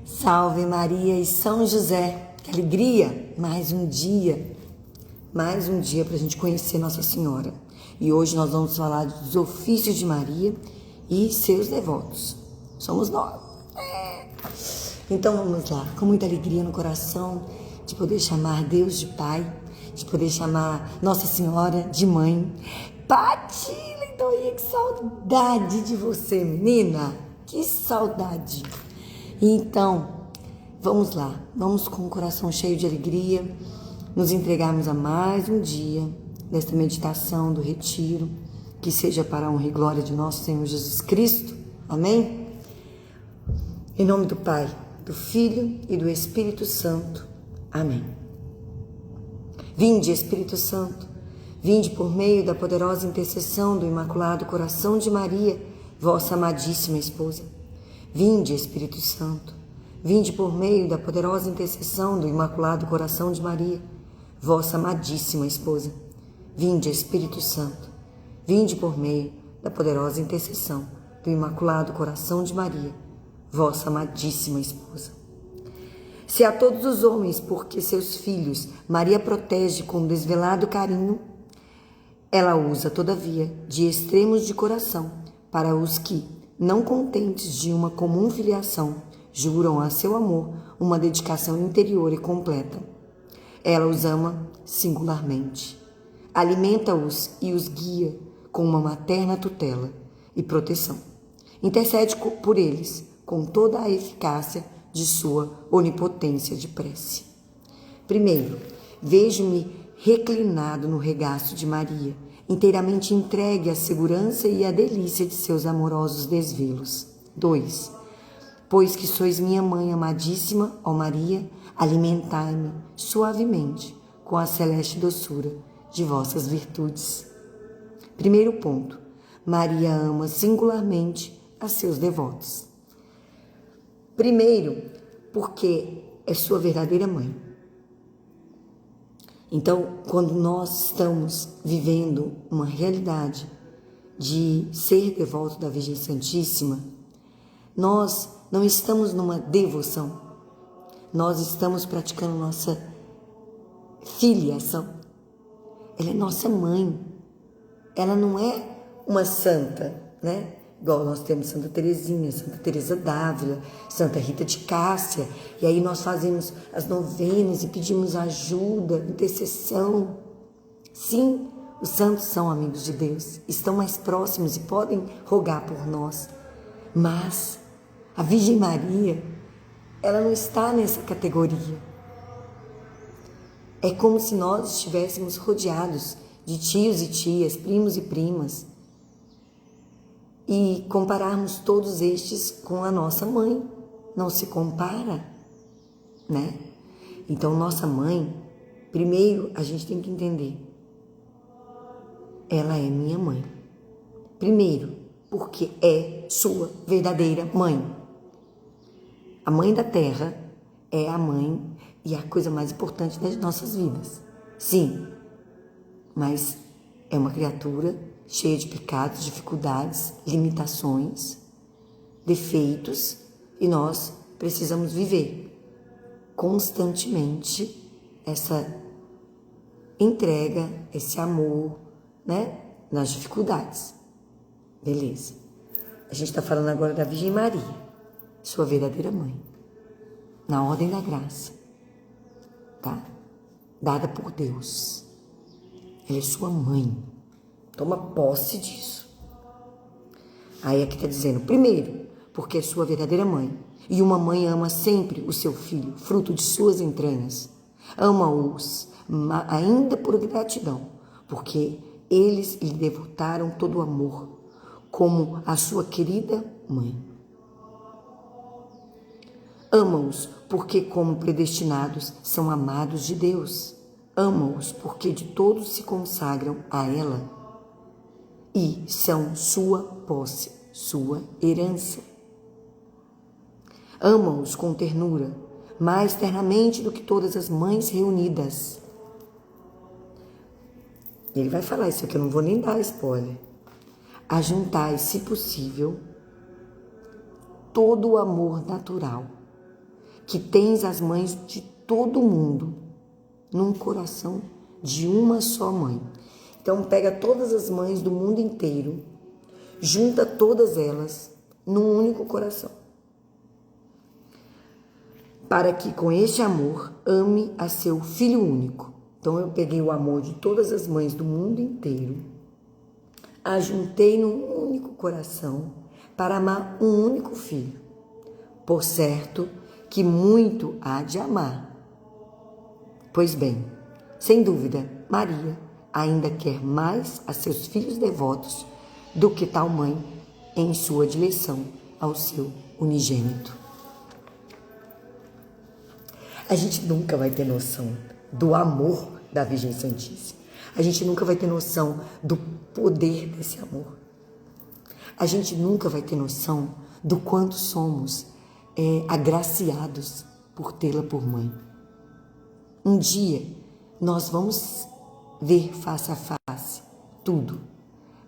Salve Maria e São José, que alegria! Mais um dia para a gente conhecer Nossa Senhora. E hoje nós vamos falar dos ofícios de Maria e seus devotos. Somos nós. Então vamos lá, com muita alegria no coração, de poder chamar Deus de Pai, de poder chamar Nossa Senhora de Mãe. Pati, Lindoinha, que saudade de você, menina! Que saudade! Então, vamos lá, vamos com o coração cheio de alegria, nos entregarmos a mais um dia desta meditação do retiro, que seja para a honra e glória de nosso Senhor Jesus Cristo. Amém? Em nome do Pai, do Filho e do Espírito Santo. Amém. Vinde, Espírito Santo, vinde por meio da poderosa intercessão do Imaculado Coração de Maria, vossa amadíssima esposa. Vinde, Espírito Santo, vinde por meio da poderosa intercessão do Imaculado Coração de Maria, vossa amadíssima esposa. Vinde, Espírito Santo, vinde por meio da poderosa intercessão do Imaculado Coração de Maria, vossa amadíssima esposa. Se a todos os homens, porque seus filhos Maria protege com desvelado carinho, ela usa, todavia, de extremos de coração para os que, não contentes de uma comum filiação, juram a seu amor uma dedicação interior e completa. Ela os ama singularmente, alimenta-os e os guia com uma materna tutela e proteção. Intercede por eles com toda a eficácia de sua onipotência de prece. Primeiro, vejo-me reclinado no regaço de Maria, inteiramente entregue à segurança e à delícia de seus amorosos desvelos. 2. Pois que sois minha mãe amadíssima, ó Maria, alimentai-me suavemente com a celeste doçura de vossas virtudes. Primeiro ponto. Maria ama singularmente a seus devotos. Primeiro, porque é sua verdadeira mãe. Então, quando nós estamos vivendo uma realidade de ser devoto da Virgem Santíssima, nós não estamos numa devoção, nós estamos praticando nossa filiação. Ela é nossa mãe, ela não é uma santa, né? Igual nós temos Santa Teresinha, Santa Teresa d'Ávila, Santa Rita de Cássia, e aí nós fazemos as novenas e pedimos ajuda, intercessão. Sim, os santos são amigos de Deus, estão mais próximos e podem rogar por nós, mas a Virgem Maria, ela não está nessa categoria. É como se nós estivéssemos rodeados de tios e tias, primos e primas, e compararmos todos estes com a nossa mãe. Não se compara, né? Então, nossa mãe, primeiro a gente tem que entender, ela é minha mãe. Primeiro, porque é sua verdadeira mãe. A mãe da terra é a mãe e a coisa mais importante das nossas vidas. Sim, mas é uma criatura cheia de pecados, dificuldades, limitações, defeitos, e nós precisamos viver constantemente essa entrega, esse amor, né, nas dificuldades. Beleza. A gente está falando agora da Virgem Maria, sua verdadeira mãe, na ordem da graça, tá? Dada por Deus. Ela é sua mãe. Toma posse disso. Aí aqui está dizendo, primeiro, porque é sua verdadeira mãe. E uma mãe ama sempre o seu filho, fruto de suas entranhas. Ama-os ainda por gratidão, porque eles lhe devotaram todo o amor, como a sua querida mãe. Ama-os porque, como predestinados, são amados de Deus. Ama-os porque de todos se consagram a ela e são sua posse, sua herança. Ama-os com ternura, mais ternamente do que todas as mães reunidas. Ele vai falar isso aqui, eu não vou nem dar spoiler. Ajuntai, se possível, todo o amor natural que tens as mães de todo mundo num coração de uma só mãe. Então pega todas as mães do mundo inteiro, junta todas elas num único coração, para que com este amor ame a seu filho único. Então eu peguei o amor de todas as mães do mundo inteiro, ajuntei num único coração para amar um único filho. Por certo que muito há de amar. Pois bem, sem dúvida, Maria ainda quer mais a seus filhos devotos do que tal mãe em sua direção ao seu unigênito. A gente nunca vai ter noção do amor da Virgem Santíssima. A gente nunca vai ter noção do poder desse amor. A gente nunca vai ter noção do quanto somos agraciados por tê-la por mãe. Um dia nós vamos ver face a face tudo,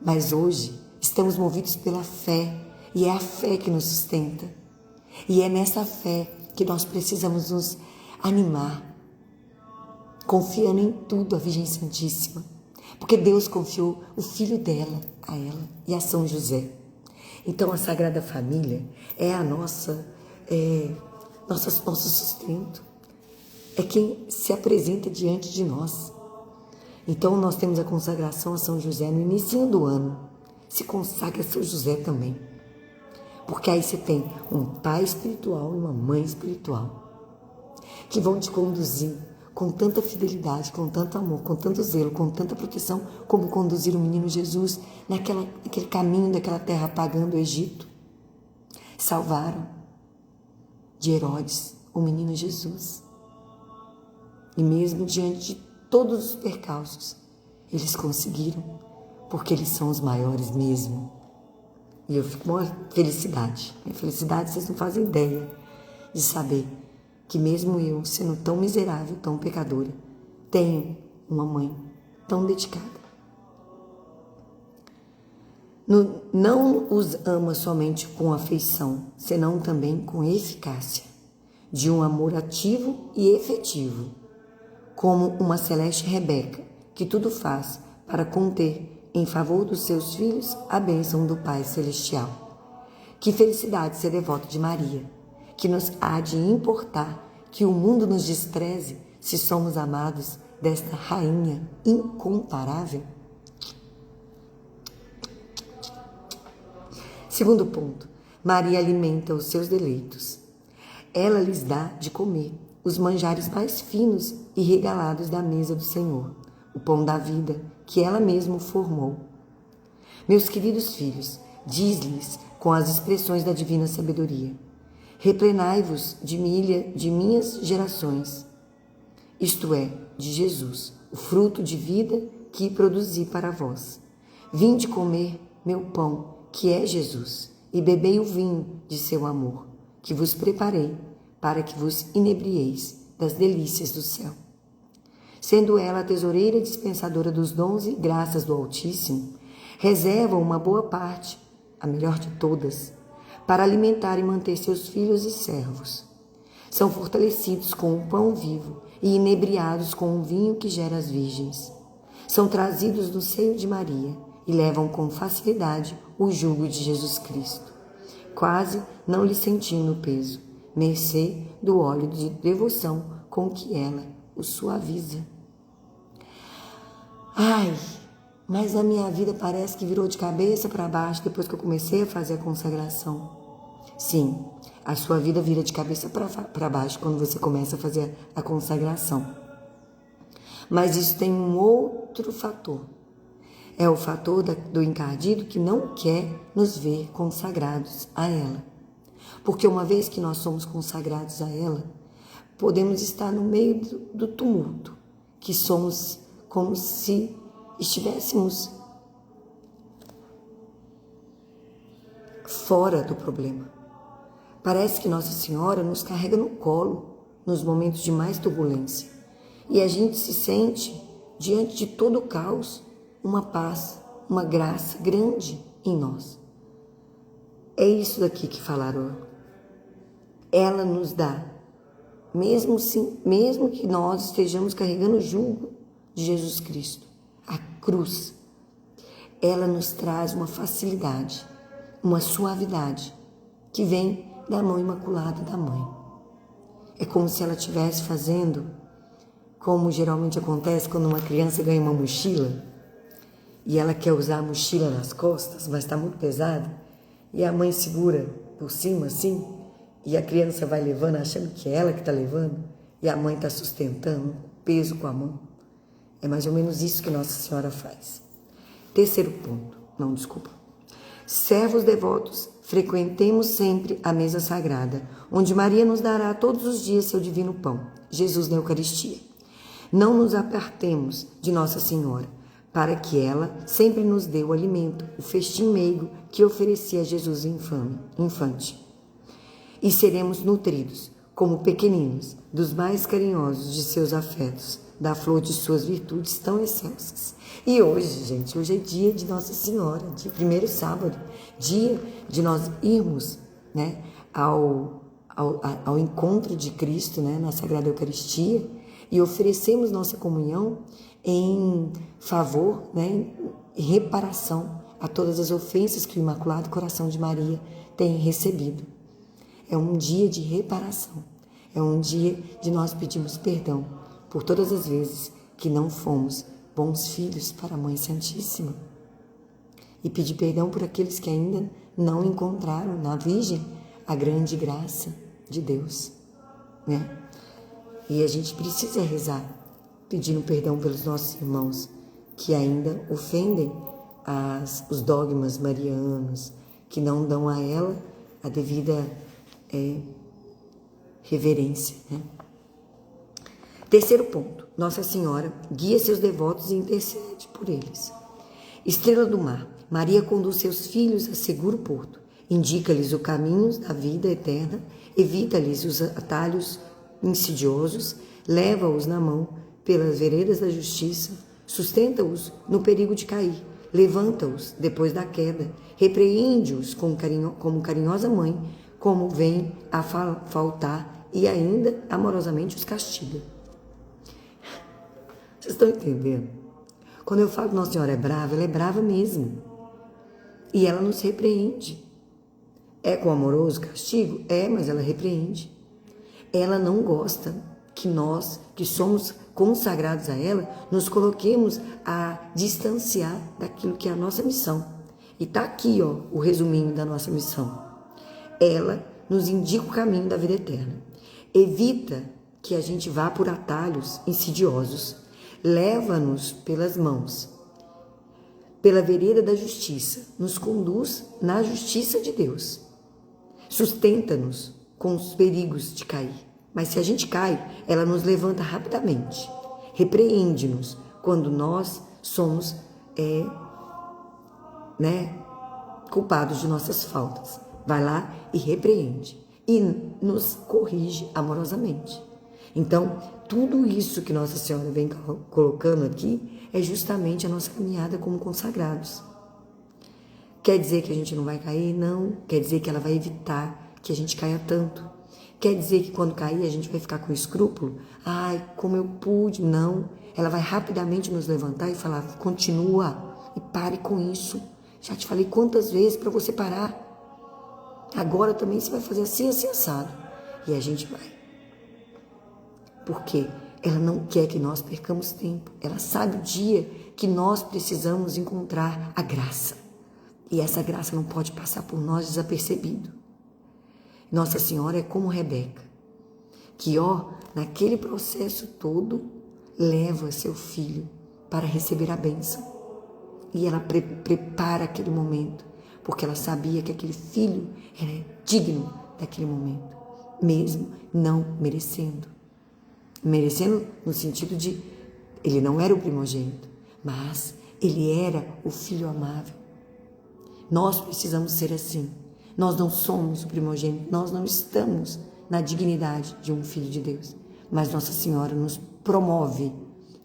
mas hoje estamos movidos pela fé e é a fé que nos sustenta. E é nessa fé que nós precisamos nos animar, confiando em tudo a Virgem Santíssima, porque Deus confiou o filho dela a ela e a São José. Então a Sagrada Família é a nosso sustento, é quem se apresenta diante de nós. Então nós temos a consagração a São José no início do ano. Se consagra a São José também, porque aí você tem um pai espiritual e uma mãe espiritual que vão te conduzir com tanta fidelidade, com tanto amor, com tanto zelo, com tanta proteção, como conduzir o menino Jesus naquele caminho daquela terra pagã do Egito. Salvaram de Herodes o menino Jesus. E mesmo diante de todos os percalços, eles conseguiram, porque eles são os maiores mesmo. E eu fico com uma felicidade. Minha felicidade, vocês não fazem ideia de saber que mesmo eu, sendo tão miserável, tão pecadora, tenho uma mãe tão dedicada. Não os ama somente com afeição, senão também com eficácia, de um amor ativo e efetivo, como uma celeste Rebeca, que tudo faz para conter em favor dos seus filhos a bênção do Pai Celestial. Que felicidade ser devoto de Maria, que nos há de importar que o mundo nos despreze se somos amados desta rainha incomparável? Segundo ponto, Maria alimenta os seus deleitos. Ela lhes dá de comer os manjares mais finos e regalados da mesa do Senhor, o pão da vida que ela mesma formou. Meus queridos filhos, diz-lhes com as expressões da divina sabedoria: replenai-vos de minhas gerações, isto é, de Jesus, o fruto de vida que produzi para vós. Vinde comer meu pão, que é Jesus, e bebei o vinho de seu amor, que vos preparei, para que vos inebrieis das delícias do céu. Sendo ela a tesoureira dispensadora dos dons e graças do Altíssimo, reserva uma boa parte, a melhor de todas, para alimentar e manter seus filhos e servos. São fortalecidos com o pão vivo e inebriados com o vinho que gera as virgens. São trazidos no seio de Maria e levam com facilidade o jugo de Jesus Cristo, quase não lhe sentindo o peso, mercê do óleo de devoção com que ela o suaviza. Ai, mas a minha vida parece que virou de cabeça para baixo depois que eu comecei a fazer a consagração. Sim, a sua vida vira de cabeça para baixo quando você começa a fazer a consagração. Mas isso tem um outro fator. É o fator do encardido que não quer nos ver consagrados a ela. Porque uma vez que nós somos consagrados a ela, podemos estar no meio do tumulto, que somos como se estivéssemos fora do problema. Parece que Nossa Senhora nos carrega no colo nos momentos de mais turbulência. E a gente se sente, diante de todo o caos, uma paz, uma graça grande em nós. É isso daqui que falaram. Ela nos dá mesmo que nós estejamos carregando o jugo de Jesus Cristo, a cruz, ela nos traz uma facilidade, uma suavidade que vem da mão imaculada da mãe. É como se ela estivesse fazendo, como geralmente acontece quando uma criança ganha uma mochila e ela quer usar a mochila nas costas, mas está muito pesada, e a mãe segura por cima assim, e a criança vai levando achando que é ela que está levando, e a mãe está sustentando o peso com a mão. É mais ou menos isso que Nossa Senhora faz. Terceiro ponto, servos devotos, frequentemos sempre a mesa sagrada, onde Maria nos dará todos os dias seu divino pão, Jesus na Eucaristia. Não nos apartemos de Nossa Senhora, para que ela sempre nos dê o alimento, o festim meigo que oferecia Jesus infante. E seremos nutridos, como pequeninos, dos mais carinhosos de seus afetos, da flor de suas virtudes tão excelsas. E hoje, gente, hoje é dia de Nossa Senhora, de primeiro sábado, dia de nós irmos, né, ao encontro de Cristo, né, na Sagrada Eucaristia, e oferecemos nossa comunhão em favor, né, em reparação a todas as ofensas que o Imaculado Coração de Maria tem recebido. É um dia de reparação, é um dia de nós pedirmos perdão por todas as vezes que não fomos bons filhos para a Mãe Santíssima. E pedir perdão por aqueles que ainda não encontraram na Virgem a grande graça de Deus, né? E a gente precisa rezar, pedindo perdão pelos nossos irmãos que ainda ofendem os dogmas marianos, que não dão a ela a devida reverência, né? Terceiro ponto, Nossa Senhora guia seus devotos e intercede por eles. Estrela do mar, Maria conduz seus filhos a seguro porto, indica-lhes o caminho da vida eterna, evita-lhes os atalhos insidiosos, leva-os na mão pelas veredas da justiça, sustenta-os no perigo de cair, levanta-os depois da queda, repreende-os como carinhosa mãe, como vem a faltar e ainda amorosamente os castiga. Vocês estão entendendo? Quando eu falo que Nossa Senhora é brava, ela é brava mesmo. E ela nos repreende. É com amoroso castigo? É, mas ela repreende. Ela não gosta que nós, que somos consagrados a ela, nos coloquemos a distanciar daquilo que é a nossa missão. E está aqui, ó, o resuminho da nossa missão. Ela nos indica o caminho da vida eterna. Evita que a gente vá por atalhos insidiosos. Leva-nos pelas mãos, pela vereda da justiça. Nos conduz na justiça de Deus. Sustenta-nos com os perigos de cair. Mas se a gente cai, ela nos levanta rapidamente. Repreende-nos quando nós somos culpados de nossas faltas. Vai lá e repreende. E nos corrige amorosamente. Então, tudo isso que Nossa Senhora vem colocando aqui é justamente a nossa caminhada como consagrados. Quer dizer que a gente não vai cair? Não. Quer dizer que ela vai evitar que a gente caia tanto. Quer dizer que quando cair a gente vai ficar com escrúpulo? Ai, como eu pude? Não. Ela vai rapidamente nos levantar e falar, continua e pare com isso. Já te falei quantas vezes para você parar. Agora também você vai fazer assim, assim, assado. E a gente vai. Porque ela não quer que nós percamos tempo. Ela sabe o dia que nós precisamos encontrar a graça. E essa graça não pode passar por nós desapercebido. Nossa Senhora é como Rebeca, que, naquele processo todo, leva seu filho para receber a bênção. E ela prepara aquele momento, porque ela sabia que aquele filho era digno daquele momento, mesmo não merecendo. Merecendo no sentido de, ele não era o primogênito, mas ele era o filho amável. Nós precisamos ser assim. Nós não somos o primogênito, nós não estamos na dignidade de um filho de Deus. Mas Nossa Senhora nos promove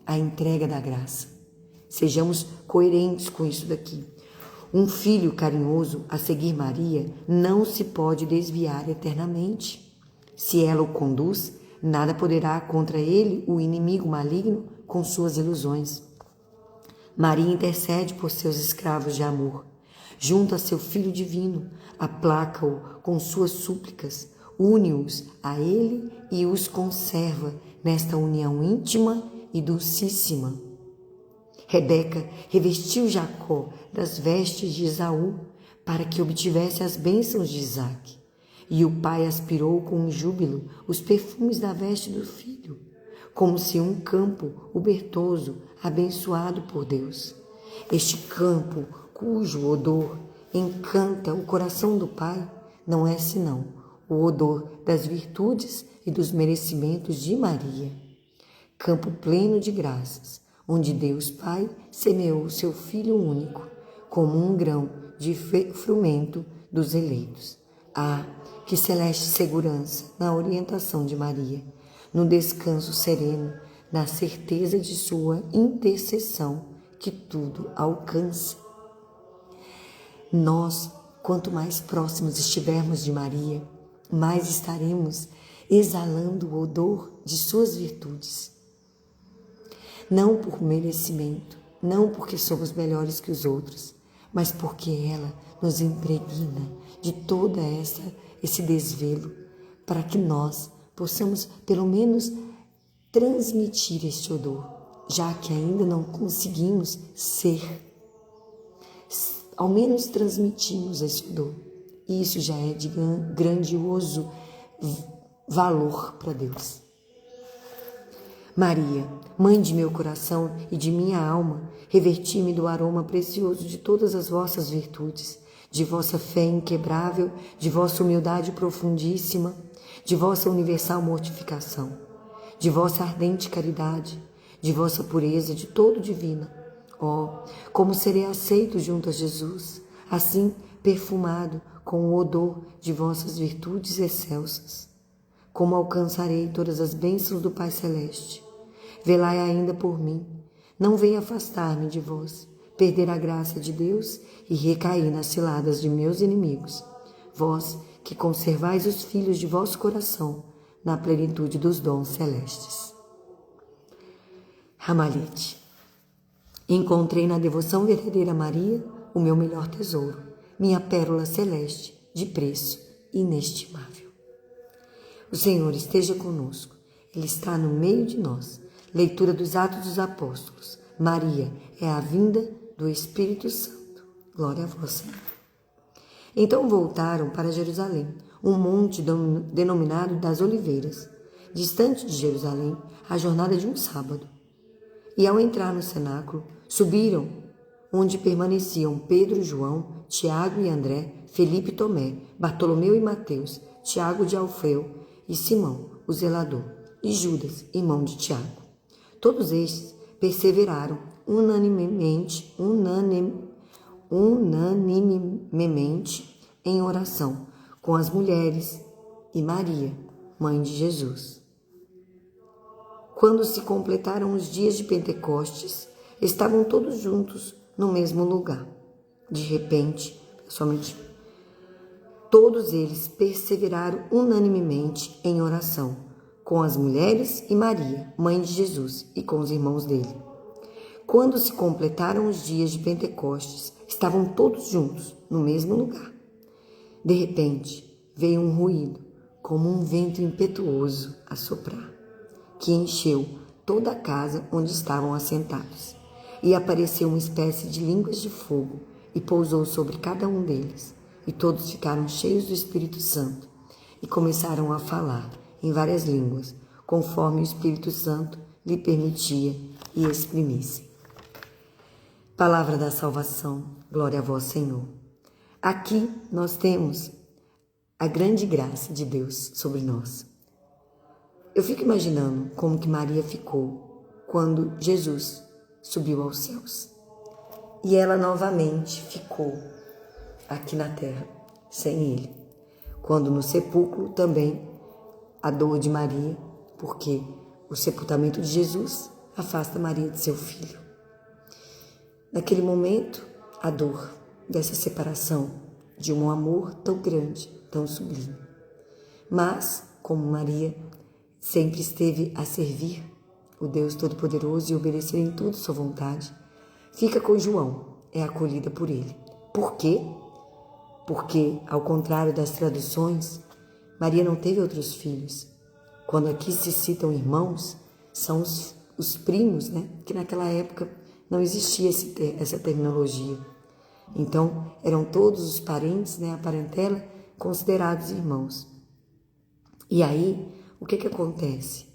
a entrega da graça. Sejamos coerentes com isso daqui. Um filho carinhoso a seguir Maria não se pode desviar eternamente. Se ela o conduz, Nada poderá contra ele o inimigo maligno com suas ilusões. Maria intercede por seus escravos de amor. Junto a seu Filho divino, aplaca-o com suas súplicas, une-os a ele e os conserva nesta união íntima e dulcíssima. Rebeca revestiu Jacó das vestes de Esaú para que obtivesse as bênçãos de Isaque. E o pai aspirou com júbilo os perfumes da veste do filho, como se um campo ubertoso abençoado por Deus. Este campo, cujo odor encanta o coração do pai, não é senão o odor das virtudes e dos merecimentos de Maria. Campo pleno de graças, onde Deus Pai semeou seu Filho único, como um grão de frumento dos eleitos. Ah, que celeste segurança na orientação de Maria, no descanso sereno, na certeza de sua intercessão que tudo alcança. Nós, quanto mais próximos estivermos de Maria, mais estaremos exalando o odor de suas virtudes. Não por merecimento, não porque somos melhores que os outros, mas porque ela nos impregna de toda esse desvelo, para que nós possamos pelo menos transmitir este odor, já que ainda não conseguimos ser. Ao menos transmitimos esse odor. Isso já é de grandioso valor para Deus. Maria, mãe de meu coração e de minha alma, reverti-me do aroma precioso de todas as vossas virtudes, de vossa fé inquebrável, de vossa humildade profundíssima, de vossa universal mortificação, de vossa ardente caridade, de vossa pureza de todo divina. Oh, como serei aceito junto a Jesus, assim perfumado com o odor de vossas virtudes excelsas. Como alcançarei todas as bênçãos do Pai Celeste. Velai ainda por mim, não venha afastar-me de vós, perder a graça de Deus e recair nas ciladas de meus inimigos. Vós que conservais os filhos de vosso coração na plenitude dos dons celestes. Ramalhete. Encontrei na devoção verdadeira a Maria o meu melhor tesouro, minha pérola celeste de preço inestimável. O Senhor esteja conosco, Ele está no meio de nós. Leitura dos Atos dos Apóstolos. Maria é a vinda do Espírito Santo. Glória a vós, Senhor. Então voltaram para Jerusalém, um monte denominado das Oliveiras, distante de Jerusalém, a jornada de um sábado. E ao entrar no cenáculo, subiram, onde permaneciam Pedro, João, Tiago e André, Felipe e Tomé, Bartolomeu e Mateus, Tiago de Alfeu e Simão, o zelador, e Judas, irmão de Tiago. Todos estes perseveraram unanimemente em oração com as mulheres e Maria, mãe de Jesus. Quando se completaram os dias de Pentecostes, estavam todos juntos no mesmo lugar. De repente, todos eles perseveraram unanimemente em oração com as mulheres e Maria, mãe de Jesus, e com os irmãos dele. Quando se completaram os dias de Pentecostes, estavam todos juntos no mesmo lugar. De repente, veio um ruído, como um vento impetuoso a soprar, que encheu toda a casa onde estavam assentados. E apareceu uma espécie de línguas de fogo e pousou sobre cada um deles. E todos ficaram cheios do Espírito Santo e começaram a falar em várias línguas, conforme o Espírito Santo lhe permitia e exprimisse. Palavra da salvação, glória a vós, Senhor. Aqui nós temos a grande graça de Deus sobre nós. Eu fico imaginando como que Maria ficou quando Jesus subiu aos céus. E ela novamente ficou aqui na terra, sem ele. Quando no sepulcro também a dor de Maria, porque o sepultamento de Jesus afasta Maria de seu filho. Naquele momento, a dor dessa separação de um amor tão grande, tão sublime. Mas, como Maria sempre esteve a servir o Deus Todo-Poderoso e obedecer em tudo sua vontade, fica com João, é acolhida por ele. Por quê? Porque, ao contrário das traduções, Maria não teve outros filhos. Quando aqui se citam irmãos, são os primos, né? Que naquela época não existia essa terminologia. Então, eram todos os parentes, né? A parentela, considerados irmãos. E aí, o que acontece?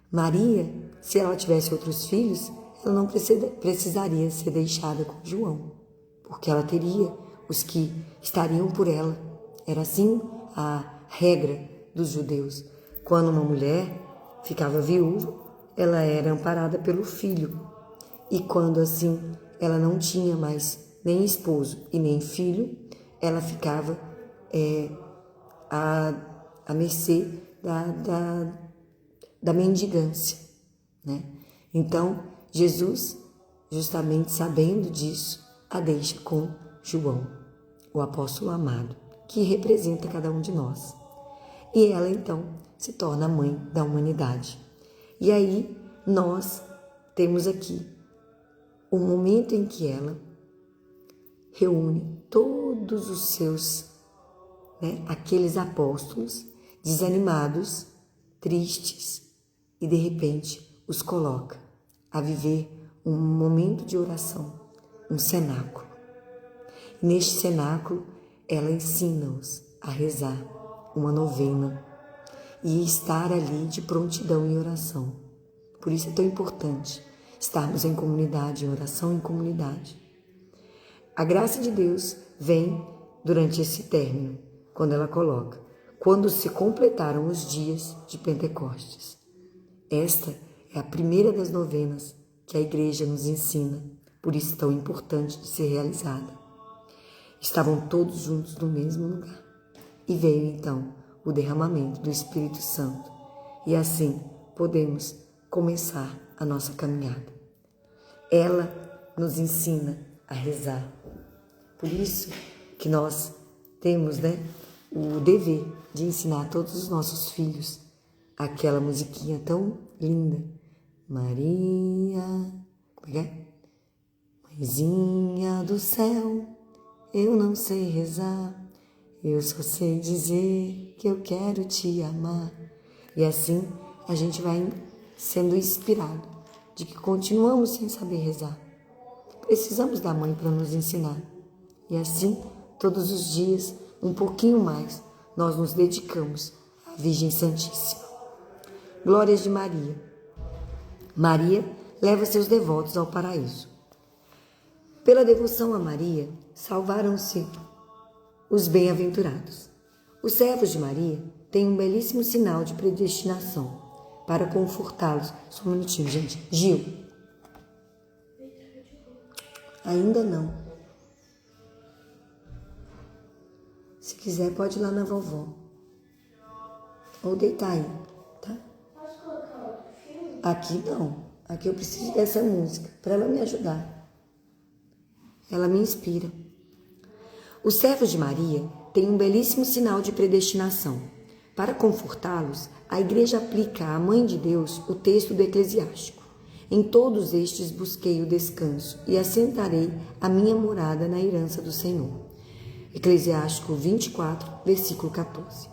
Maria, se ela tivesse outros filhos, ela não precisaria ser deixada com João, porque ela teria os que estariam por ela. Era assim a regra dos judeus. Quando uma mulher ficava viúva, ela era amparada pelo filho. E quando assim ela não tinha mais nem esposo e nem filho, ela ficava à mercê da mendigância, né? Então, Jesus, justamente sabendo disso, a deixa com João, o apóstolo amado, que representa cada um de nós. E ela, então, se torna a mãe da humanidade. E aí, nós temos aqui o momento em que ela reúne todos os seus, né, aqueles apóstolos desanimados, tristes, e de repente os coloca a viver um momento de oração, um cenáculo. E neste cenáculo, ela ensina-os a rezar uma novena e estar ali de prontidão em oração. Por isso é tão importante estarmos em comunidade, em oração em comunidade. A graça de Deus vem durante esse término, quando ela coloca, quando se completaram os dias de Pentecostes. Esta é a primeira das novenas que a igreja nos ensina, por isso tão importante de ser realizada. Estavam todos juntos no mesmo lugar. E veio então o derramamento do Espírito Santo. E assim podemos começar a nossa caminhada. Ela nos ensina a rezar. Por isso que nós temos, né, o dever de ensinar a todos os nossos filhos aquela musiquinha tão linda. Maria, como é que é? Mãezinha do céu, eu não sei rezar, eu só sei dizer que eu quero te amar. E assim a gente vai sendo inspirado de que continuamos sem saber rezar. Precisamos da mãe para nos ensinar. E assim, todos os dias, um pouquinho mais, nós nos dedicamos à Virgem Santíssima. Glórias de Maria. Maria leva seus devotos ao paraíso. Pela devoção a Maria, salvaram-se os bem-aventurados. Os servos de Maria têm um belíssimo sinal de predestinação para confortá-los. Só um minutinho, gente. Gil. Ainda não. Se quiser, pode ir lá na vovó. Ou deitar aí, tá? Posso colocar outro filme? Aqui não. Aqui eu preciso dessa música para ela me ajudar. Ela me inspira. Os servos de Maria têm um belíssimo sinal de predestinação. Para confortá-los, a Igreja aplica à Mãe de Deus o texto do Eclesiástico. Em todos estes busquei o descanso e assentarei a minha morada na herança do Senhor. Eclesiástico 24, versículo 14.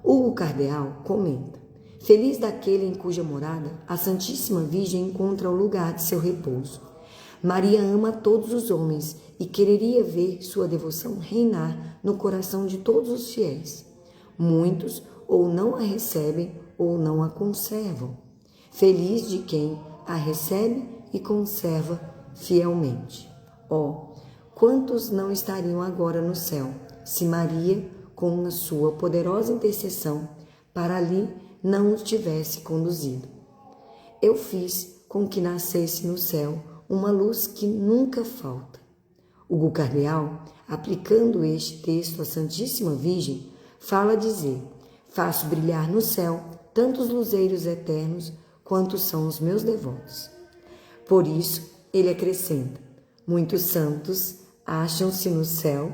Hugo Cardeal comenta: feliz daquele em cuja morada a Santíssima Virgem encontra o lugar de seu repouso. Maria ama todos os homens e quereria ver sua devoção reinar no coração de todos os fiéis. Muitos ou não a recebem ou não a conservam. Feliz de quem a recebe e conserva fielmente. Quantos não estariam agora no céu, se Maria, com a sua poderosa intercessão, para ali não os tivesse conduzido? Eu fiz com que nascesse no céu uma luz que nunca falta. Hugo Cardeal, aplicando este texto à Santíssima Virgem, fala dizer: faço brilhar no céu tantos luzeiros eternos quanto são os meus devotos. Por isso, ele acrescenta: muitos santos acham-se no céu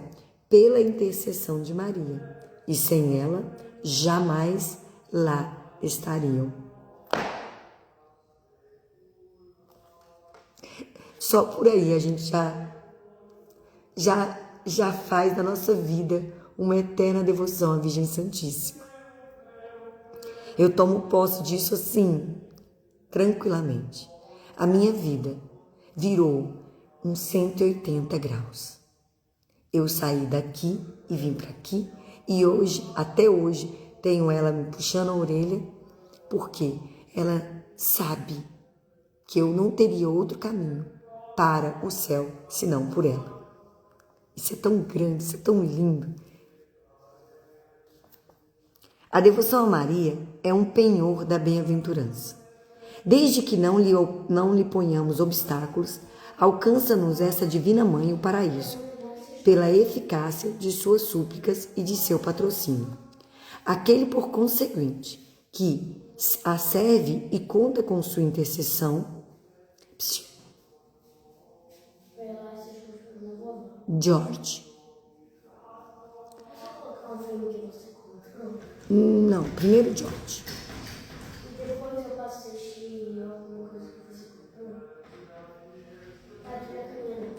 pela intercessão de Maria, e sem ela jamais lá estariam. Só por aí a gente já faz da nossa vida uma eterna devoção à Virgem Santíssima. Eu tomo posse disso assim, tranquilamente. A minha vida virou uns 180 graus. Eu saí daqui e vim para aqui e hoje, até hoje, tenho ela me puxando a orelha porque ela sabe que eu não teria outro caminho para o céu senão por ela. Isso é tão grande, isso é tão lindo. A devoção a Maria é um penhor da bem-aventurança. Desde que não lhe ponhamos obstáculos, alcança-nos essa divina mãe o paraíso, pela eficácia de suas súplicas e de seu patrocínio. Aquele, por conseguinte, que a serve e conta com sua intercessão, George. Não, primeiro George. E depois eu posso assistir alguma coisa que você comprou? Tá aqui na caminhada.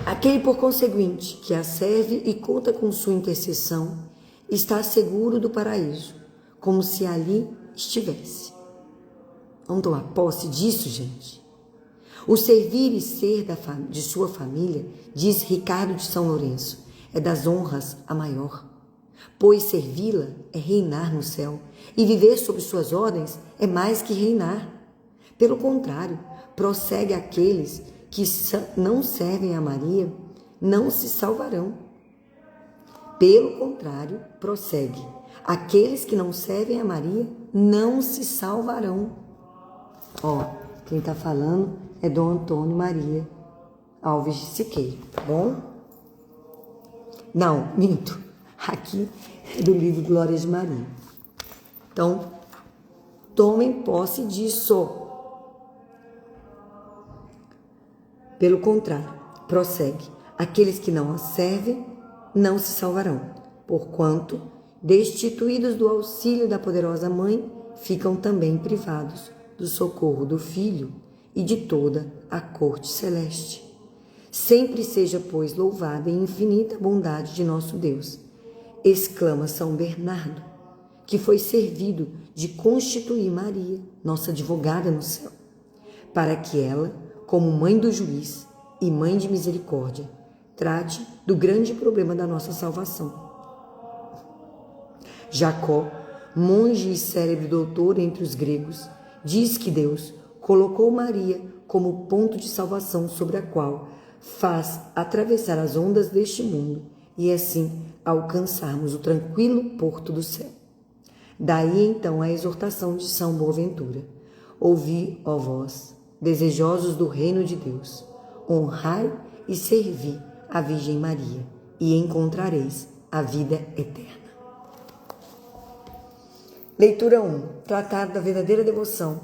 Aquele, por conseguinte, que a serve e conta com sua intercessão, está seguro do paraíso, como se ali estivesse. Vamos tomar posse disso, gente? O servir e ser de sua família, diz Ricardo de São Lourenço, é das honras a maior, pois servi-la é reinar no céu, e viver sob suas ordens é mais que reinar. Pelo contrário, prossegue aqueles que não servem a Maria, não se salvarão. Pelo contrário, prossegue, aqueles que não servem a Maria não se salvarão. Ó, quem está falando é Dom Antônio Maria Alves de Siqueira, tá bom? Não, minto. Aqui é do livro Glória de Maria. Então, tomem posse disso. Pelo contrário, prossegue. Aqueles que não a servem não se salvarão, porquanto, destituídos do auxílio da poderosa Mãe, ficam também privados do socorro do Filho e de toda a corte celeste. Sempre seja, pois, louvada e infinita bondade de nosso Deus, exclama São Bernardo, que foi servido de constituir Maria, nossa advogada no céu, para que ela, como mãe do juiz e mãe de misericórdia, trate do grande problema da nossa salvação. Jacó, monge e célebre doutor entre os gregos, diz que Deus colocou Maria como ponto de salvação sobre a qual faz atravessar as ondas deste mundo e assim alcançarmos o tranquilo porto do céu. Daí então a exortação de São Boaventura: ouvi, ó vós, desejosos do reino de Deus, honrai e servi a Virgem Maria, e encontrareis a vida eterna. Leitura 1. Tratado da verdadeira devoção.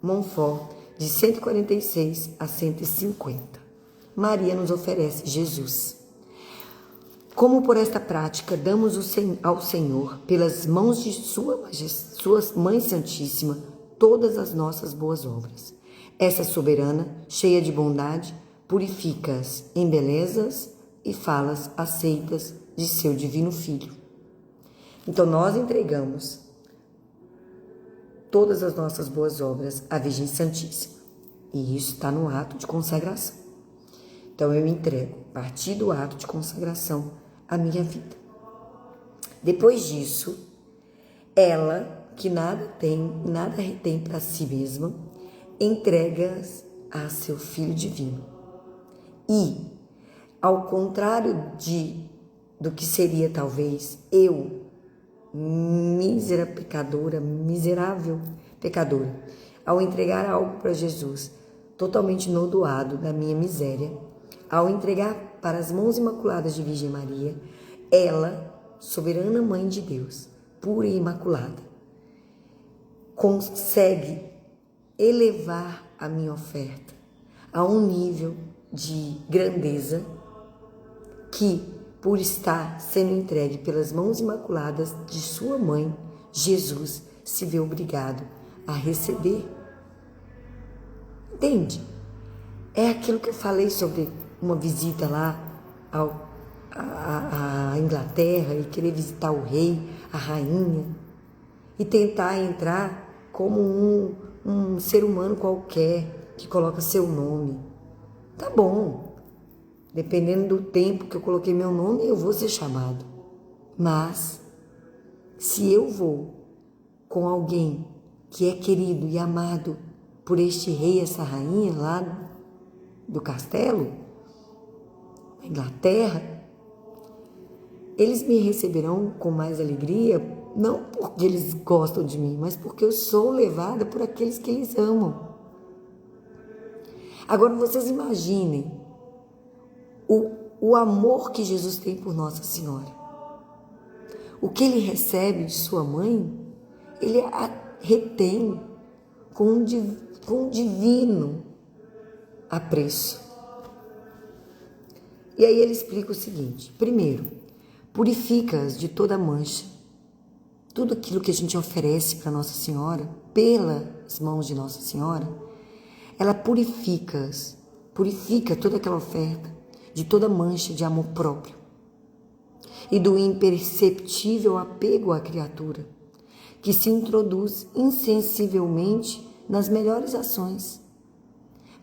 Montfort, de 146 a 150. Maria nos oferece Jesus. Como por esta prática damos ao Senhor, pelas mãos de sua Mãe Santíssima, todas as nossas boas obras. Essa soberana, cheia de bondade, purifica-as em belezas e falas aceitas de seu divino Filho. Então nós entregamos todas as nossas boas obras à Virgem Santíssima. E isso está no ato de consagração. Então eu entrego, a partir do ato de consagração, a minha vida. Depois disso, ela, que nada retém para si mesma, entrega a seu Filho Divino. E, ao contrário do que seria talvez eu, mísera pecadora, miserável pecadora, ao entregar algo para Jesus, totalmente nodoado da minha miséria, ao entregar para as mãos imaculadas de Virgem Maria, ela, soberana Mãe de Deus, pura e imaculada, consegue elevar a minha oferta a um nível de grandeza que por estar sendo entregue pelas mãos imaculadas de sua mãe, Jesus se vê obrigado a receber. Entende? É aquilo que eu falei sobre uma visita lá à Inglaterra e querer visitar o rei, a rainha, e tentar entrar como um ser humano qualquer que coloca seu nome. Tá bom, dependendo do tempo que eu coloquei meu nome, eu vou ser chamado. Mas, se eu vou com alguém que é querido e amado por este rei, essa rainha lá do castelo, na Inglaterra, eles me receberão com mais alegria, não porque eles gostam de mim, mas porque eu sou levada por aqueles que eles amam. Agora vocês imaginem o amor que Jesus tem por Nossa Senhora. O que ele recebe de sua mãe, ele retém com um divino apreço. E aí ele explica o seguinte: primeiro, purifica-as de toda mancha. Tudo aquilo que a gente oferece para Nossa Senhora, pelas mãos de Nossa Senhora, ela purifica toda aquela oferta de toda mancha de amor próprio e do imperceptível apego à criatura, que se introduz insensivelmente nas melhores ações.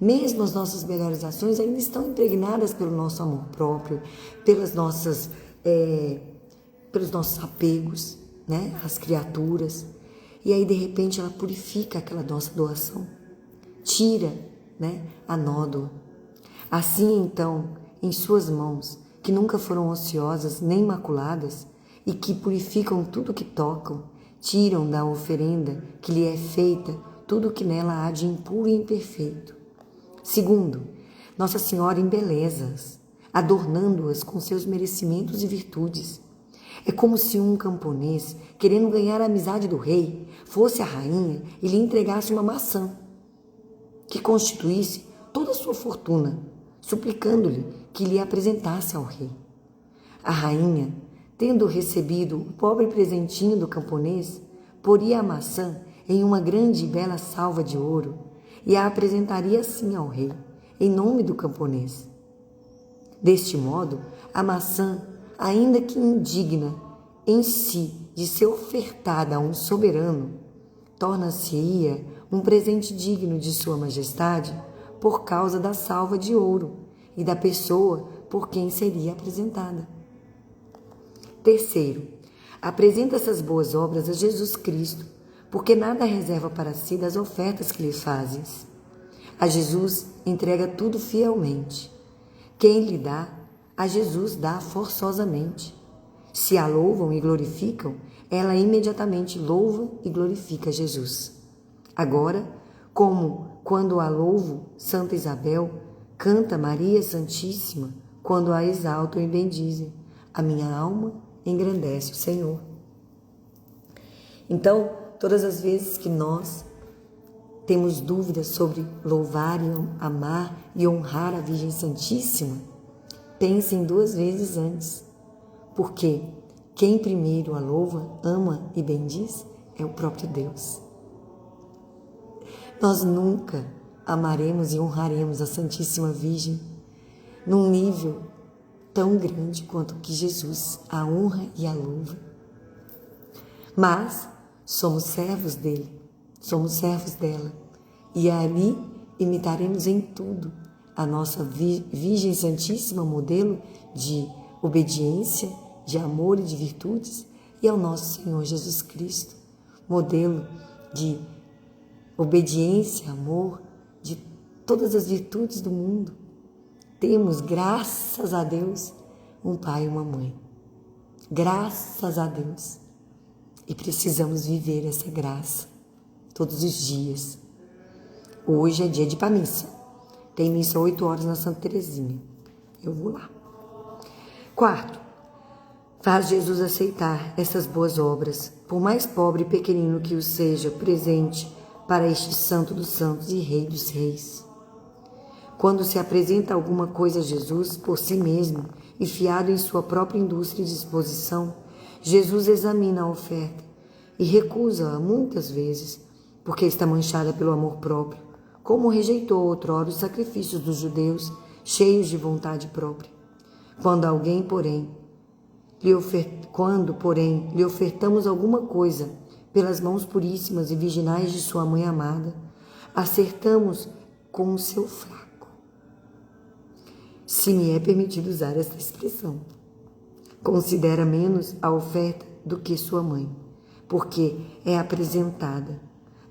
Mesmo as nossas melhores ações ainda estão impregnadas pelo nosso amor próprio, pelos nossos apegos, né, às criaturas. E aí, de repente, ela purifica aquela nossa doação, tira, né, a nódoa. Assim, então, em suas mãos, que nunca foram ociosas nem maculadas e que purificam tudo que tocam, tiram da oferenda que lhe é feita tudo o que nela há de impuro e imperfeito. Segundo, Nossa Senhora embeleza-as, adornando-as com seus merecimentos e virtudes. É como se um camponês, querendo ganhar a amizade do rei, fosse à rainha e lhe entregasse uma maçã, que constituísse toda a sua fortuna, suplicando-lhe que lhe apresentasse ao rei. A rainha, tendo recebido o pobre presentinho do camponês, poria a maçã em uma grande e bela salva de ouro e a apresentaria assim ao rei, em nome do camponês. Deste modo, a maçã, ainda que indigna em si de ser ofertada a um soberano, torna-se-ia um presente digno de sua majestade por causa da salva de ouro e da pessoa por quem seria apresentada. Terceiro, apresenta essas boas obras a Jesus Cristo, porque nada reserva para si das ofertas que lhe fazes. A Jesus entrega tudo fielmente. Quem lhe dá, a Jesus dá forçosamente. Se a louvam e glorificam, ela imediatamente louva e glorifica Jesus. Agora, como quando a louvo, Santa Isabel, canta Maria Santíssima, quando a exaltam e bendizem, a minha alma engrandece o Senhor. Então, todas as vezes que nós temos dúvidas sobre louvar, amar e honrar a Virgem Santíssima, pensem 2 vezes antes, porque quem primeiro a louva, ama e bendiz é o próprio Deus. Nós nunca amaremos e honraremos a Santíssima Virgem num nível tão grande quanto que Jesus a honra e a louva. Mas somos servos dele, somos servos dela, e ali imitaremos em tudo a nossa Virgem Santíssima, modelo de obediência, de amor e de virtudes, e ao nosso Senhor Jesus Cristo, modelo de obediência, amor, de todas as virtudes do mundo. Temos, graças a Deus, um pai e uma mãe. Graças a Deus. E precisamos viver essa graça todos os dias. Hoje é dia de ir para a missa. Tem missa 8 horas na Santa Teresinha. Eu vou lá. Quarto, faz Jesus aceitar essas boas obras, por mais pobre e pequenino que o seja, presente para este Santo dos Santos e Rei dos Reis. Quando se apresenta alguma coisa a Jesus por si mesmo e fiado em sua própria indústria e disposição, Jesus examina a oferta e recusa-a muitas vezes, porque está manchada pelo amor próprio, como rejeitou outrora os sacrifícios dos judeus, cheios de vontade própria. Quando, porém, lhe ofertamos alguma coisa pelas mãos puríssimas e virginais de sua mãe amada, acertamos com o seu fraco. Se me é permitido usar esta expressão. Considera menos a oferta do que sua mãe, porque é apresentada.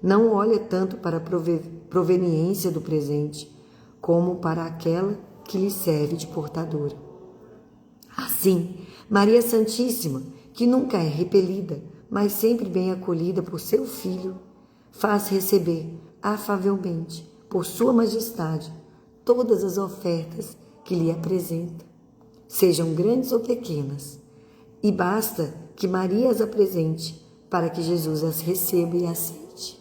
Não olha tanto para a proveniência do presente, como para aquela que lhe serve de portadora. Assim, Maria Santíssima, que nunca é repelida, mas sempre bem acolhida por seu filho, faz receber afavelmente, por sua majestade, todas as ofertas que lhe apresenta, sejam grandes ou pequenas, e basta que Maria as apresente para que Jesus as receba e aceite.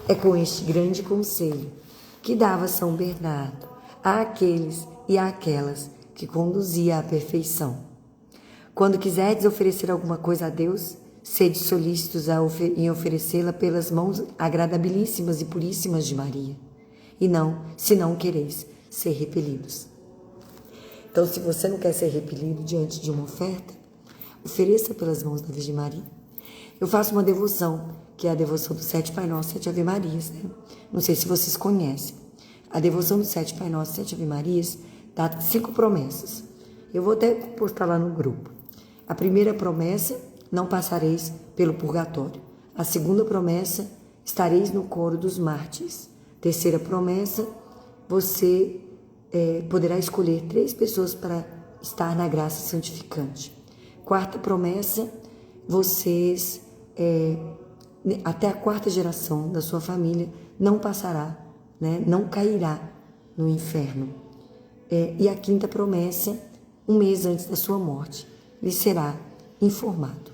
É com este grande conselho que dava São Bernardo àqueles e àquelas que conduzia à perfeição. Quando quiserdes oferecer alguma coisa a Deus, sede solícitos em oferecê-la pelas mãos agradabilíssimas e puríssimas de Maria, e não, se não quereis, ser repelidos. Então, se você não quer ser repelido diante de uma oferta, ofereça pelas mãos da Virgem Maria. Eu faço uma devoção, que é a devoção do 7 Pai Nosso, 7 Ave Marias, né? Não sei se vocês conhecem. A devoção do 7 Pai Nosso, 7 Ave Marias, dá 5 promessas. Eu vou até postar lá no grupo. A primeira promessa, não passareis pelo purgatório. A segunda promessa, estareis no coro dos mártires. Terceira promessa, você poderá escolher 3 pessoas para estar na graça santificante. Quarta promessa, vocês, até a 4ª geração da sua família, não passará, né, não cairá no inferno. E a 5ª promessa, 1 mês antes da sua morte, lhe será informado.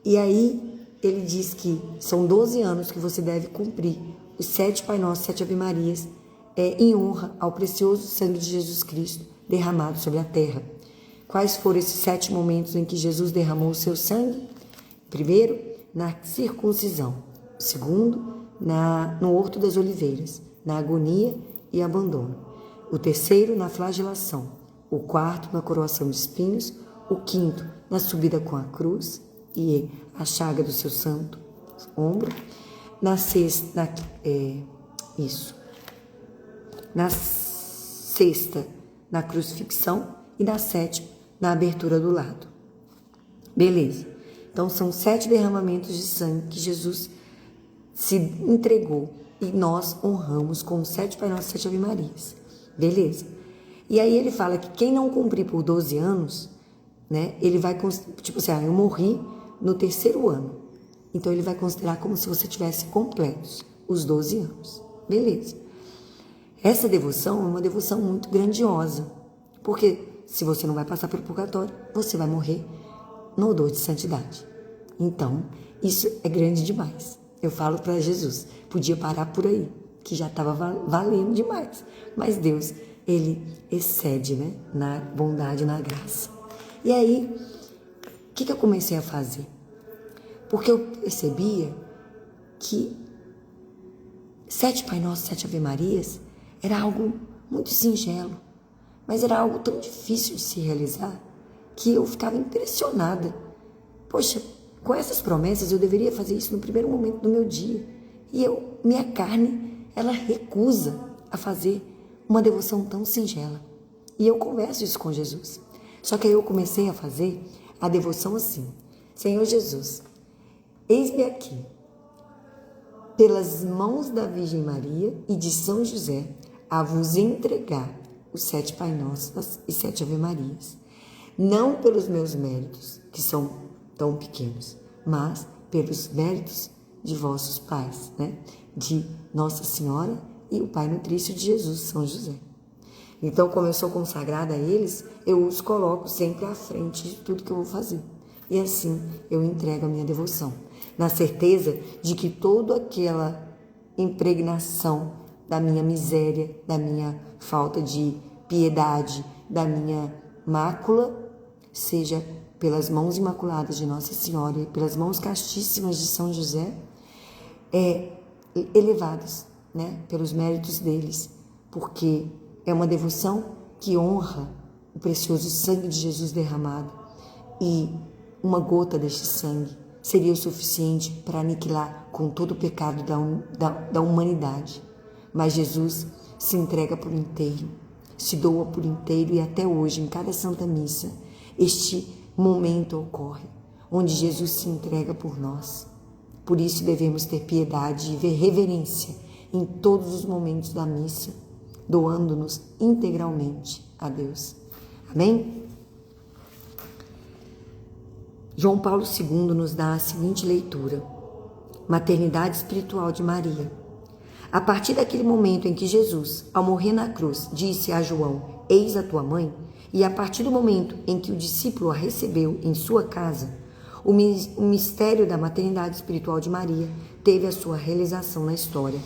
E aí ele diz que são 12 anos que você deve cumprir os 7 Pai Nosso, 7 Ave Marias, em honra ao precioso sangue de Jesus Cristo derramado sobre a terra. Quais foram esses 7 momentos em que Jesus derramou o seu sangue? Primeiro, na circuncisão. Segundo, no Horto das Oliveiras, na agonia e abandono. O terceiro, na flagelação. O quarto, na coroação de espinhos. O quinto, na subida com a cruz e a chaga do seu santo ombro. Na sexta, na crucifixão. E na 7ª, na abertura do lado. Beleza. Então, são 7 derramamentos de sangue que Jesus se entregou e nós honramos com 7 Pai Nosso, 7 Ave Marias. Beleza. E aí ele fala que quem não cumprir por 12 anos, né, ele vai, tipo assim, eu morri no 3º ano. Então, ele vai considerar como se você tivesse completos os 12 anos. Beleza. Essa devoção é uma devoção muito grandiosa, porque se você não vai passar pelo purgatório, você vai morrer no odor de santidade. Então, isso é grande demais. Eu falo para Jesus, podia parar por aí, que já estava valendo demais. Mas Deus, Ele excede, né, na bondade e na graça. E aí, o que eu comecei a fazer? Porque eu percebia que 7 Pai Nosso, 7 Ave Marias era algo muito singelo, mas era algo tão difícil de se realizar que eu ficava impressionada. Poxa, com essas promessas eu deveria fazer isso no primeiro momento do meu dia. E minha carne, ela recusa a fazer uma devoção tão singela. E eu converso isso com Jesus. Só que aí eu comecei a fazer a devoção assim. Senhor Jesus, eis-me aqui, pelas mãos da Virgem Maria e de São José, a vos entregar os 7 Pai Nossos e 7 Ave Marias. Não pelos meus méritos, que são tão pequenos, mas pelos méritos de vossos pais, né? De Nossa Senhora e o Pai Nutrício de Jesus, São José. Então, como eu sou consagrada a eles, eu os coloco sempre à frente de tudo que eu vou fazer. E assim eu entrego a minha devoção, na certeza de que toda aquela impregnação da minha miséria, da minha falta de piedade, da minha mácula, seja pelas mãos imaculadas de Nossa Senhora e pelas mãos castíssimas de São José, elevadas, né, pelos méritos deles, porque é uma devoção que honra o precioso sangue de Jesus derramado, e uma gota deste sangue seria o suficiente para aniquilar com todo o pecado da humanidade. Mas Jesus se entrega por inteiro, se doa por inteiro, e até hoje, em cada Santa Missa, este momento ocorre, onde Jesus se entrega por nós. Por isso devemos ter piedade e reverência em todos os momentos da missa, doando-nos integralmente a Deus. Amém? João Paulo II nos dá a seguinte leitura: Maternidade espiritual de Maria. A partir daquele momento em que Jesus, ao morrer na cruz, disse a João: eis a tua mãe, e a partir do momento em que o discípulo a recebeu em sua casa, o mistério da maternidade espiritual de Maria teve a sua realização na história,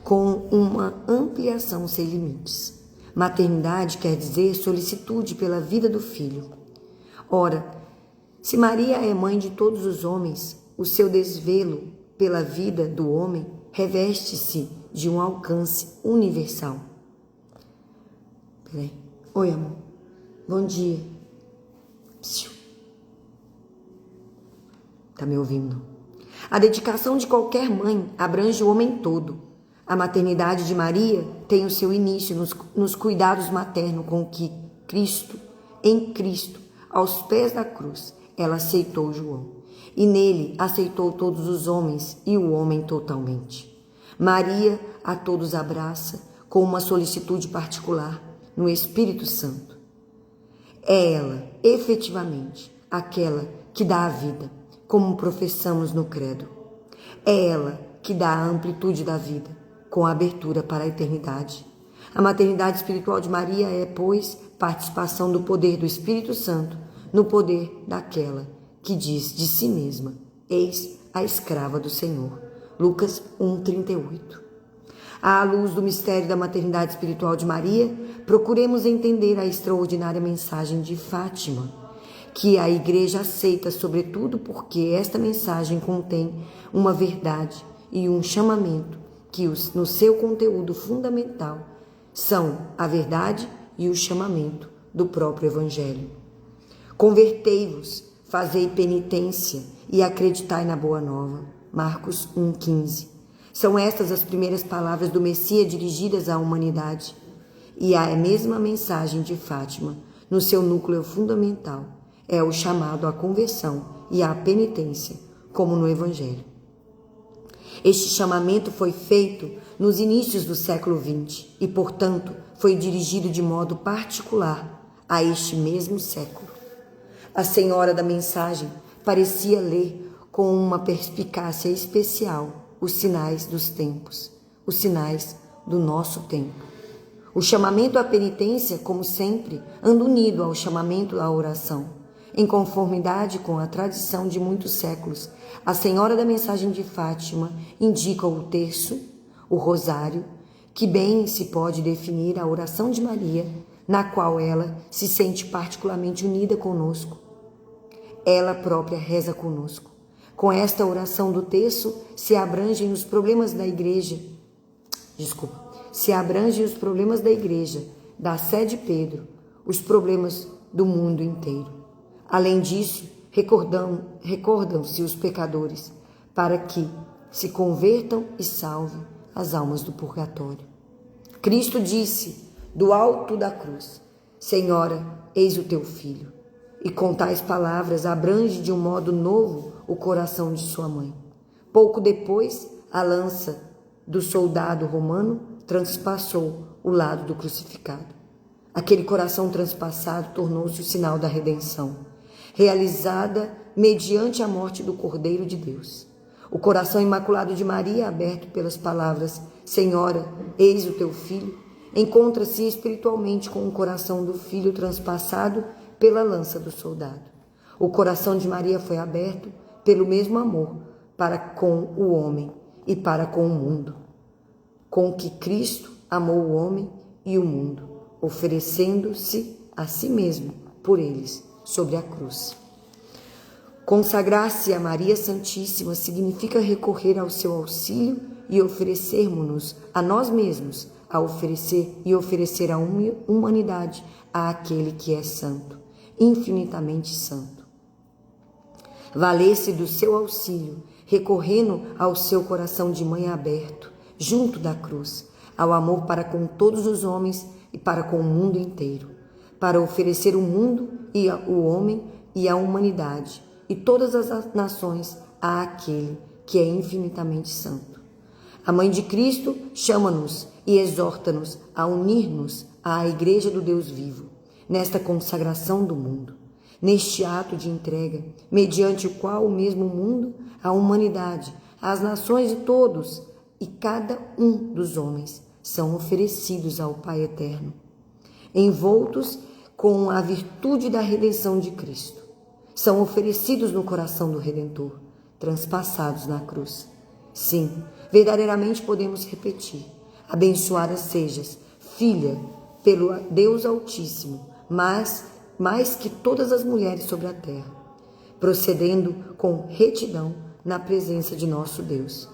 com uma ampliação sem limites. Maternidade quer dizer solicitude pela vida do filho. Ora, se Maria é mãe de todos os homens, o seu desvelo pela vida do homem reveste-se de um alcance universal. Peraí. Oi, amor. Bom dia. Tá me ouvindo? A dedicação de qualquer mãe abrange o homem todo. A maternidade de Maria tem o seu início nos cuidados maternos com que em Cristo, aos pés da cruz, ela aceitou João. E nele aceitou todos os homens e o homem totalmente. Maria a todos abraça com uma solicitude particular no Espírito Santo. É ela, efetivamente, aquela que dá a vida, como professamos no credo. É ela que dá a amplitude da vida, com a abertura para a eternidade. A maternidade espiritual de Maria é, pois, participação do poder do Espírito Santo no poder daquela que diz de si mesma: eis a escrava do Senhor. Lucas 1:38. À luz do mistério da maternidade espiritual de Maria, procuremos entender a extraordinária mensagem de Fátima, que a Igreja aceita sobretudo porque esta mensagem contém uma verdade e um chamamento que no seu conteúdo fundamental são a verdade e o chamamento do próprio Evangelho. Convertei-vos, fazei penitência e acreditai na boa nova. Marcos 1,15. São estas as primeiras palavras do Messias dirigidas à humanidade. E a mesma mensagem de Fátima, no seu núcleo fundamental, é o chamado à conversão e à penitência, como no Evangelho. Este chamamento foi feito nos inícios do século XX e, portanto, foi dirigido de modo particular a este mesmo século. A Senhora da Mensagem parecia ler com uma perspicácia especial os sinais dos tempos, os sinais do nosso tempo. O chamamento à penitência, como sempre, anda unido ao chamamento à oração. Em conformidade com a tradição de muitos séculos, a Senhora da Mensagem de Fátima indica o terço, o rosário, que bem se pode definir a oração de Maria, na qual ela se sente particularmente unida conosco. Ela própria reza conosco. Com esta oração do terço se abrangem os problemas da Igreja, da Sé de Pedro, os problemas do mundo inteiro. Além disso, recordam-se os pecadores, para que se convertam e salvem as almas do purgatório. Cristo disse, do alto da cruz: Senhora, eis o teu filho. E com tais palavras abrange de um modo novo o coração de sua mãe. Pouco depois, a lança do soldado romano transpassou o lado do crucificado. Aquele coração transpassado tornou-se o sinal da redenção, realizada mediante a morte do Cordeiro de Deus. O coração imaculado de Maria, aberto pelas palavras Senhora, eis o teu filho, encontra-se espiritualmente com o coração do filho transpassado pela lança do soldado. O coração de Maria foi aberto pelo mesmo amor para com o homem e para com o mundo, com que Cristo amou o homem e o mundo, oferecendo-se a si mesmo por eles sobre a cruz. Consagrar-se a Maria Santíssima significa recorrer ao seu auxílio e oferecermos-nos a nós mesmos, a oferecer a humanidade àquele que é santo, infinitamente santo. Valer-se do seu auxílio, recorrendo ao seu coração de mãe aberto, junto da cruz, ao amor para com todos os homens e para com o mundo inteiro, para oferecer o mundo e o homem e a humanidade e todas as nações àquele que é infinitamente santo. A Mãe de Cristo chama-nos e exorta-nos a unir-nos à Igreja do Deus vivo, nesta consagração do mundo, neste ato de entrega, mediante o qual o mesmo mundo, a humanidade, as nações de todos e cada um dos homens são oferecidos ao Pai Eterno, envoltos com a virtude da redenção de Cristo. São oferecidos no coração do Redentor, transpassados na cruz. Sim, verdadeiramente podemos repetir: abençoada sejas, filha, pelo Deus Altíssimo, mais que todas as mulheres sobre a terra, procedendo com retidão na presença de nosso Deus.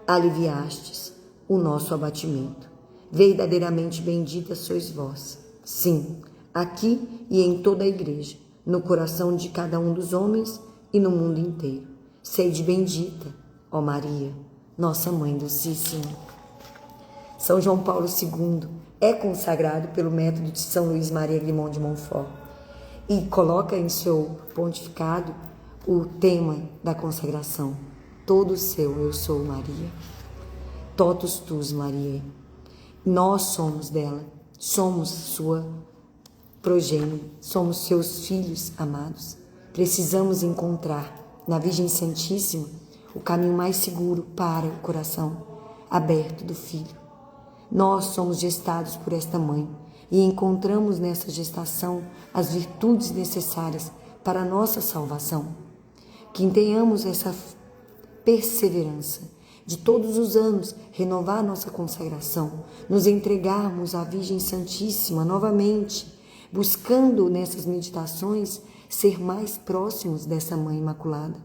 Aliviastes o nosso abatimento. Verdadeiramente bendita sois vós. Sim, aqui e em toda a igreja, no coração de cada um dos homens e no mundo inteiro. Sede bendita, ó Maria, nossa Mãe Docíssima. São João Paulo II é consagrado pelo método de São Luís Maria Grimond de Montfort e coloca em seu pontificado o tema da consagração: todo seu eu sou, Maria. Totus tus, Maria. Nós somos dela, somos sua progênie, somos seus filhos amados. Precisamos encontrar na Virgem Santíssima o caminho mais seguro para o coração aberto do Filho. Nós somos gestados por esta mãe e encontramos nessa gestação as virtudes necessárias para a nossa salvação. Que tenhamos essa perseverança de todos os anos renovar nossa consagração, nos entregarmos à Virgem Santíssima novamente, buscando nessas meditações ser mais próximos dessa Mãe Imaculada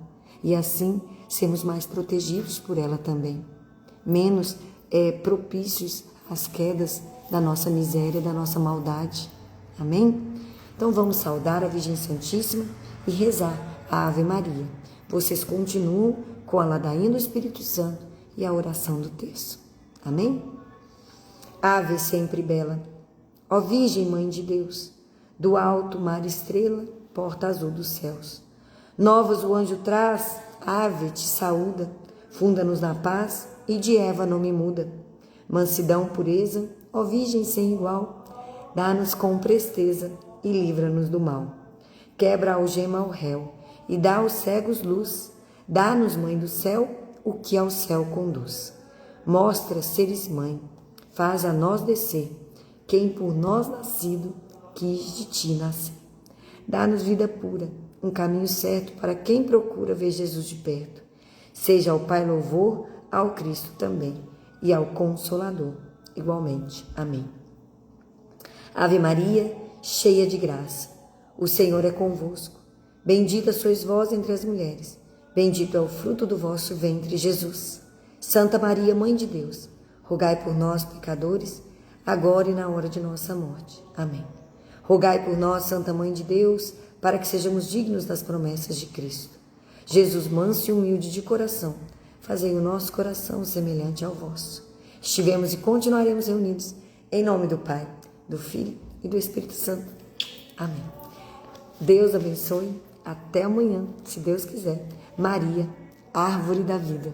e assim sermos mais protegidos por ela também, menos propícios às quedas da nossa miséria, da nossa maldade. Amém? Então vamos saudar a Virgem Santíssima e rezar a Ave Maria. Vocês continuam com a ladainha do Espírito Santo e a oração do terço. Amém? Ave sempre bela, ó Virgem Mãe de Deus, do alto mar estrela, porta azul dos céus. Novas o anjo traz, ave te saúda, funda-nos na paz e de Eva não me muda. Mansidão, pureza, ó Virgem sem igual, dá-nos com presteza e livra-nos do mal. Quebra a algema ao réu e dá aos cegos luz, dá-nos, Mãe do céu, o que ao céu conduz. Mostra seres mãe, faz a nós descer, quem por nós nascido quis de ti nascer. Dá-nos vida pura, um caminho certo para quem procura ver Jesus de perto. Seja ao Pai louvor, ao Cristo também, e ao Consolador, igualmente. Amém. Ave Maria, cheia de graça, o Senhor é convosco. Bendita sois vós entre as mulheres, bendito é o fruto do vosso ventre, Jesus. Santa Maria, Mãe de Deus, rogai por nós, pecadores, agora e na hora de nossa morte. Amém. Rogai por nós, Santa Mãe de Deus, para que sejamos dignos das promessas de Cristo. Jesus, manso e humilde de coração, fazei o nosso coração semelhante ao vosso. Estivemos e continuaremos reunidos em nome do Pai, do Filho e do Espírito Santo. Amém. Deus abençoe. Até amanhã, se Deus quiser. Maria, árvore da vida.